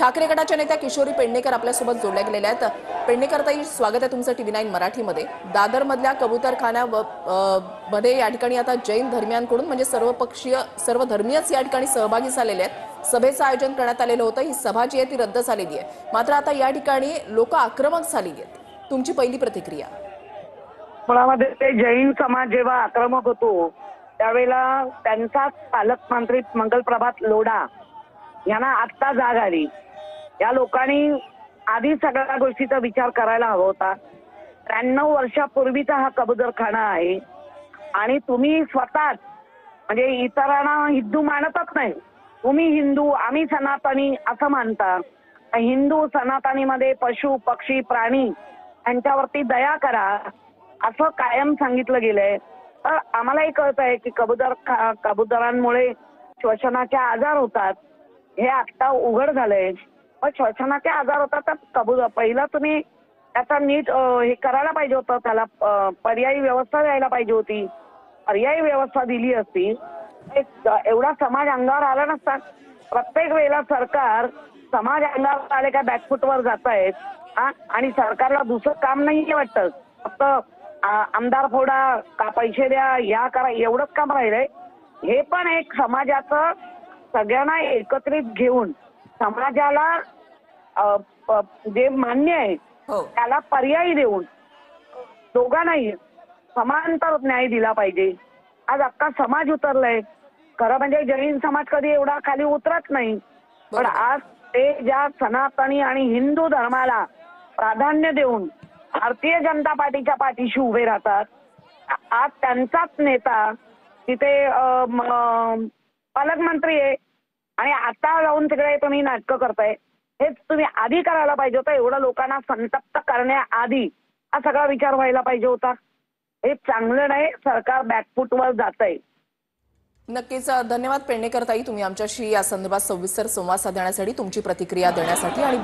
ठाकरे गटाच्या नेत्या किशोरी पेडणेकर आपल्यासोबत जोडल्या गेलेल्या आहेत। पेडणेकर ताई, स्वागत आहे तुमचं टीव्ही 9 मराठीमध्ये। दादरमधल्या कबूतरखाना मध्ये या ठिकाणी आता जैन धर्मियांकडून म्हणजे सर्वपक्षीय सर्व धर्मीयच या ठिकाणी सहभागी झालेले आहेत। सभेचं आयोजन करण्यात आलेलं होतं। ही सभा जी आहे ती रद्द झालेली आहे। मात्र आता या ठिकाणी लोक आक्रमक झालेली आहेत। तुमची पहिली प्रतिक्रिया? मुळामध्ये ते जैन समाज जेव्हा आक्रमक होतो त्यावेळेला त्यांचाच पालकमंत्री मंगलप्रभात लोढा यांना आत्ता जाग आली। या लोकांनी आधी सगळ्या गोष्टीचा विचार करायला हवा होता। 93 वर्षापूर्वीचा हा कबूतरखाना आहे आणि तुम्ही स्वतःच म्हणजे इतरांना हिंदू मानतच नाही। तुम्ही हिंदू, आम्ही सनातनी असं मानता। हिंदू सनातनीमध्ये पशु पक्षी प्राणी यांच्यावरती दया करा असं कायम सांगितलं गेलंय। तर आम्हालाही कळत आहे की कबुतरांमुळे श्वसनाचे आजार होतात, हे आता उघड झालंय। पण श्वसनाचे आजार होतात तर पहिला तुम्ही त्याचा नीट हे करायला पाहिजे होतं, त्याला पर्यायी व्यवस्था द्यायला पाहिजे होती। पर्यायी व्यवस्था दिली असती एवढा समाज अंगावर आला नसता। प्रत्येक वेळेला सरकार समाज अंगावर आले का बॅकफुटवर जात आहेत आणि सरकारला दुसरं काम नाही वाटतं। फक्त आमदार फोडा का पैसे द्या या करा एवढंच काम राहिलंय। हे पण एक समाजाचं सगळ्यांना एकत्रित घेऊन समाजाला जे मान्य आहे त्याला पर्यायी देऊन दोघांनाही समांतर न्याय दिला पाहिजे। आज अख्खा समाज उतरलाय। खरं म्हणजे जैन समाज कधी एवढा खाली उतरत नाही, पण आज ते ज्या सनातनी आणि हिंदू धर्माला प्राधान्य देऊन भारतीय जनता पार्टीच्या पाठीशी उभे राहतात। आज त्यांचाच नेता तिथे पालकमंत्री आहे आणि आता जाऊन तिकडे तुम्ही नाटकं करताय। हेच तुम्ही आधी करायला पाहिजे होतं। एवढं लोकांना संतप्त करण्याआधी हा सगळा विचार व्हायला पाहिजे होता। हे चांगलं नाही, सरकार बॅकफुटवर जातंय। नक्कीच धन्यवाद पेडणेकर ताई, तुम्ही आमच्याशी या संदर्भात सविस्तर संवाद साधण्यासाठी, तुमची प्रतिक्रिया देण्यासाठी आणि